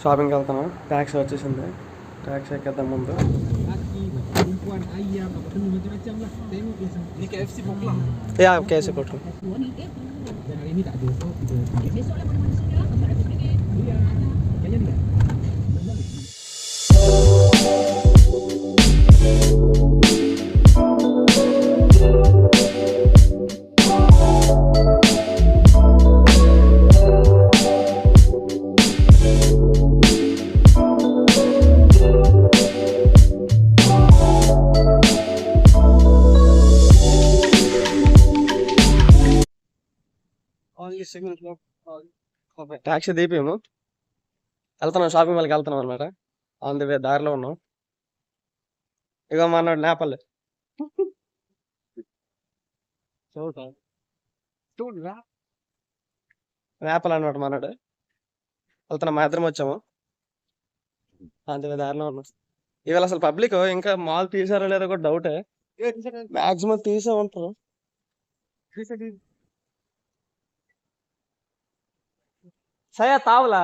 షాపింగ్కి వెళ్తాను. ట్యాక్సీ వచ్చేసింది, ట్యాక్సీ ఎక్కేద్దాం ముందు. యా కేసీ కొట్టు. ట్యాక్సీ దిగిపోయాము, వెళ్తున్నాం షాపింగ్ మాల్కి వెళ్తున్నాం అనమాట. ఆన్ ది వే దారిలో ఉన్నాం. ఇక మనోడు నేపాల్ నేపాల్ అనమాట మనోడు. వెళ్తున్నాం, మా ఇద్దరం వచ్చాము. ఆన్ ది వే దారిలో ఉన్నాం. ఇవాళ అసలు పబ్లిక్ ఇంకా మాల్ తీసారో లేదో కూడా డౌటే. మాక్సిమం తీసే ఉంటారు. సయా తావలా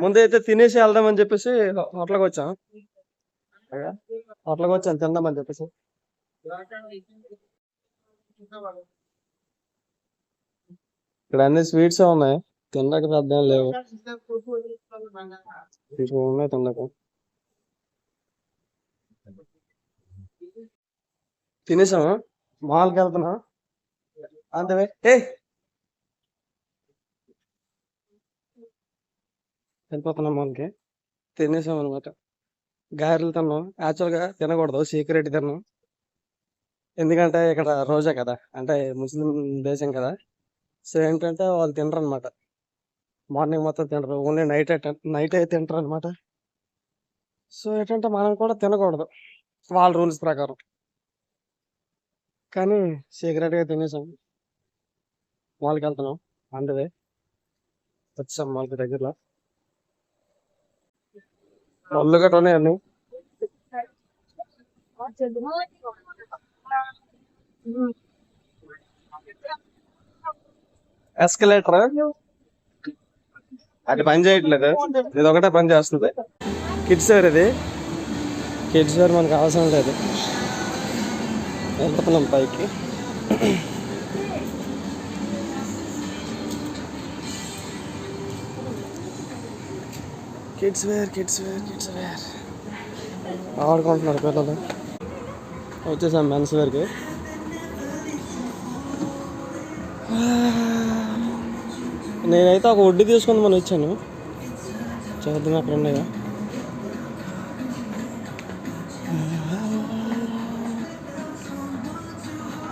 ముందైతే తినేసి వెళ్దామని చెప్పేసి హోటల్కి వచ్చాం. హోటల్కి వచ్చాను తిందామని చెప్పేసి. ఇక్కడ అన్ని స్వీట్స్ ఉన్నాయి, తినడానికి పెద్ద ఏం లేవు. ఉన్నాయి తినడానికి. తినేసాము, మాల్కి వెళ్తున్నాం. అంతే వెళ్ళిపోతున్నాం మాల్కి. తినేసాం అనమాట. గారెలు తిన్నాం. యాక్చువల్గా తినకూడదు, సీక్రెట్ తిన్నాం. ఎందుకంటే ఇక్కడ రోజా కదా, అంటే ముస్లిం దేశం కదా. సో ఏంటంటే వాళ్ళు తినరు అనమాట, మార్నింగ్ మొత్తం తినరు, ఓన్లీ నైట్ అయితే తింటారు అనమాట. సో ఏంటంటే మనం కూడా తినకూడదు వాళ్ళ రూల్స్ ప్రకారం. కానీ సీక్రెట్గా తినేసాం. మాల్కి వెళ్తున్నాం, అందువే వచ్చాం మాల్కి దగ్గరలో. ఒళ్ళు గట్రా ఉన్నాయి అన్ని. ఎస్కలేటర్ అది పని చేయట్లేదు, ఇది ఒకటే పని చేస్తుంది. కిడ్స్ వేర్, ఇది కిడ్స్ వేర్ మనకు అవసరం లేదు. వెళ్ళిపోతున్నాం పైకి. Kids wear kids wear kids wear ఆడుకుంటున్నారు పిల్లలు. వచ్చేసాం మెన్స్ వేర్కి. నేనైతే ఒక వడ్డీ తీసుకుందామని వచ్చాను, చూద్దాం అక్కడ ఉన్నాయా.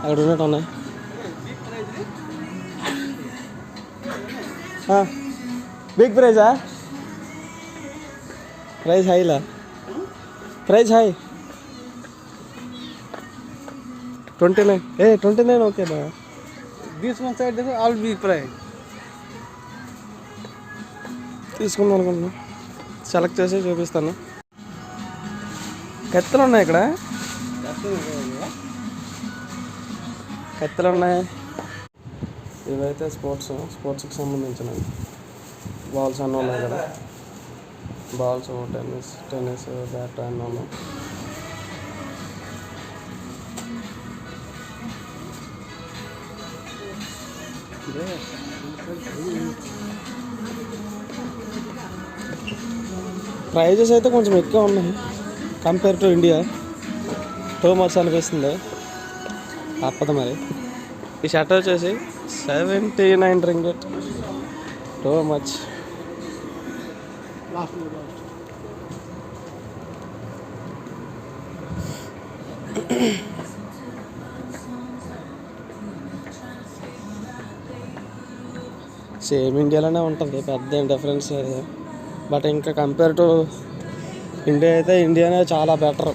అక్కడ ఉన్నట్టు ఉన్నాయి. బిగ్ ప్రైజా? ప్రైస్ హైలా? Price high 29. 29 ఓకేనా? This one side देखो all big price. తీసుకుందాం అనుకుంటున్నా, సెలెక్ట్ చేసి చూపిస్తాను. కత్తెలు ఉన్నాయి ఇక్కడ, కత్తెలు ఉన్నాయి. ఇవైతే స్పోర్ట్స్కి సంబంధించినవి. బాల్స్ అన్నీ ఉన్నాయి కదా, బాల్స్, టెన్నిస్ బ్యాట్ అన్నీ ఉన్నాయి. ప్రైజెస్ అయితే కొంచెం ఎక్కువ ఉన్నాయి compare to India. Too much అనిపిస్తుంది, తప్పదు మరి. ఈ షర్ట్ వచ్చేసి 79 రింగిట్, టూ మచ్. సేమ్ ఇండియాలోనే ఉంటుంది, పెద్ద ఏం డిఫరెన్స్ లేదు. బట్ ఇంకా కంపేర్ టు ఇండియా అయితే ఇండియానే చాలా బెటర్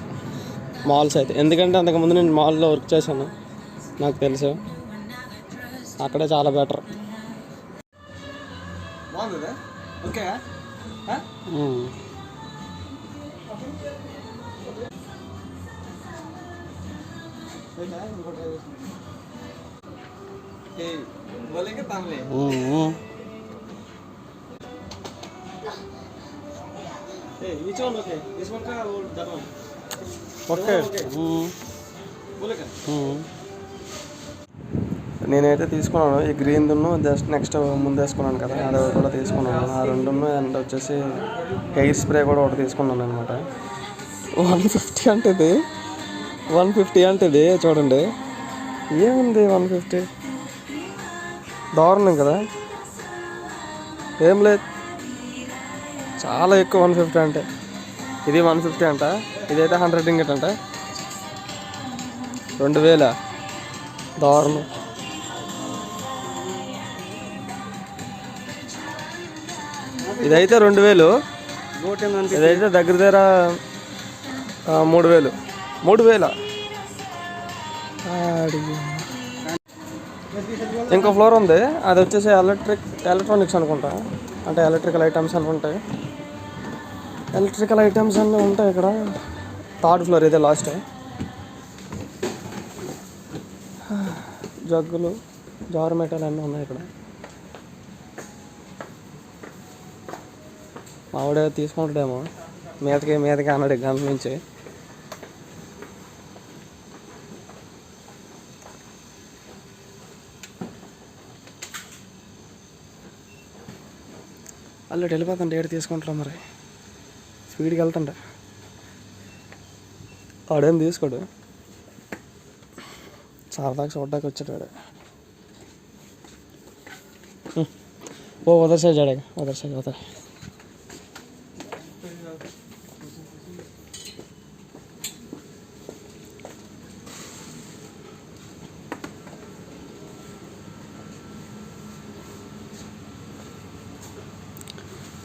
మాల్స్ అయితే. ఎందుకంటే అంతకుముందు నేను మాల్లో వర్క్ చేశాను, నాకు తెలుసు, అక్కడే చాలా బెటర్. ఓకే बोलेंगे Tamil which one okay this one ka or that one Okay. बोलेगा నేనైతే తీసుకున్నాను ఈ గ్రీన్ దున్ను జస్ట్ నెక్స్ట్ ముందు వేసుకున్నాను కదా అది కూడా తీసుకున్నాను ఆ రెండును అండ్ వచ్చేసి హెయిర్ స్ప్రే కూడా ఒకటి తీసుకున్నాను అనమాట 150 అంటే ఇది 150 అంటే ఇది చూడండి ఏముంది 150 దారుణం కదా ఏం లేదు చాలా ఎక్కువ 150 అంటే ఇది 150 అంట ఇదైతే 100 రింగిట్ అంట 2000 దారుణం ఇదైతే 2000 ఇదైతే దగ్గర దగ్గర 3000 ఇంకో ఫ్లోర్ ఉంది అది వచ్చేసి ఎలక్ట్రానిక్స్ అనుకుంటా అంటే ఎలక్ట్రికల్ ఐటమ్స్ అని ఉంటాయి ఎలక్ట్రికల్ ఐటమ్స్ అన్నీ ఉంటాయి ఇక్కడ థర్డ్ ఫ్లోర్ ఇదే లాస్ట్ జగ్గులు జారు మెటల్ అన్నీ ఉన్నాయి ఇక్కడ మావిడ తీసుకుంటాడేమో మీదకి అన్నాడు గంట నుంచి అల్లు వెళ్ళిపోతాండి ఏడు తీసుకుంటాం మరి స్పీడ్కి వెళ్తాండ వాడేం తీసుకోడు సరదాగా చూడ్డానికి వచ్చాడు ఓ ఉదర్ సైడ్ జాడేగా ఉదర్ సైడ్ ఉదర్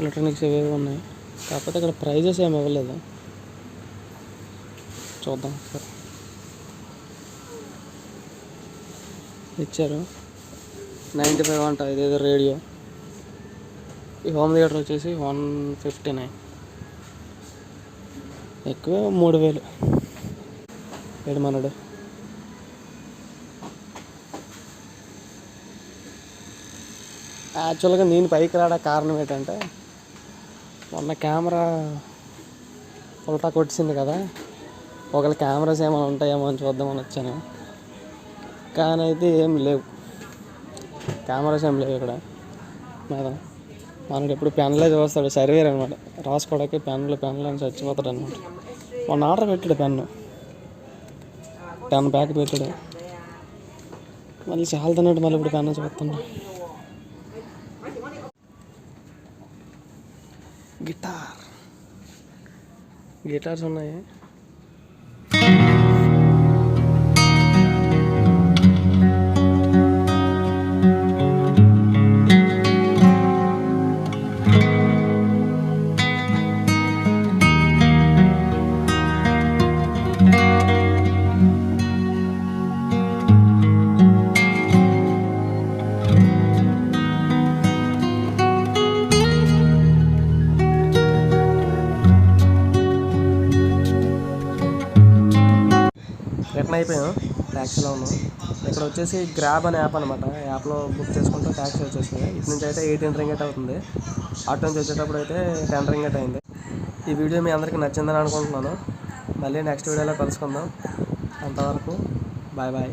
ఎలక్ట్రానిక్స్ ఏవేవి ఉన్నాయి కాకపోతే ఇక్కడ ప్రైజెస్ ఏమి ఇవ్వలేదు చూద్దాం సరే ఇచ్చారు 95 అంట ఇదేదో రేడియో ఈ హోమ్ థియేటర్ వచ్చేసి 159 ఎక్కువ 3000 ఏడు మనడు యాక్చువల్గా నేను పైకి రావడా కారణం ఏంటంటే మొన్న కెమెరా ఉల్టా కొట్టింది కదా ఒకవేళ కెమెరాస్ ఏమైనా ఉంటాయేమో అని చూద్దామని వచ్చాను కానీ అయితే ఏం లేవు కెమెరాస్ ఏం లేవు ఇక్కడ మేడం మనకి ఎప్పుడు పెన్లే చూస్తాడు సర్వేర్ అనమాట రాసుకోవడానికి పెన్లు అని చచ్చిపోతాడు అనమాట మొన్న ఆర్డర్ పెట్టాడు పెన్ ప్యాక్ పెట్టాడు మళ్ళీ చాలా తిన్నట్టు మళ్ళీ ఇప్పుడు పెన్ చూస్తున్నా గిటార్స్ ఉన్నాయి రిటర్న్ అయిపోయాం ట్యాక్సీలో ఉన్నాం ఇక్కడ వచ్చేసి గ్రాబ్ అనే యాప్ అనమాట యాప్లో బుక్ చేసుకుంటే ట్యాక్సీ వచ్చేసింది ఇటు నుంచి అయితే 18 రింగేట్ అవుతుంది అటు నుంచి వచ్చేటప్పుడు అయితే 10 రింగేట్ అయింది ఈ వీడియో మీ అందరికీ నచ్చిందని అనుకుంటున్నాను మళ్ళీ నెక్స్ట్ వీడియోలో కలుసుకుందాం అంతవరకు బాయ్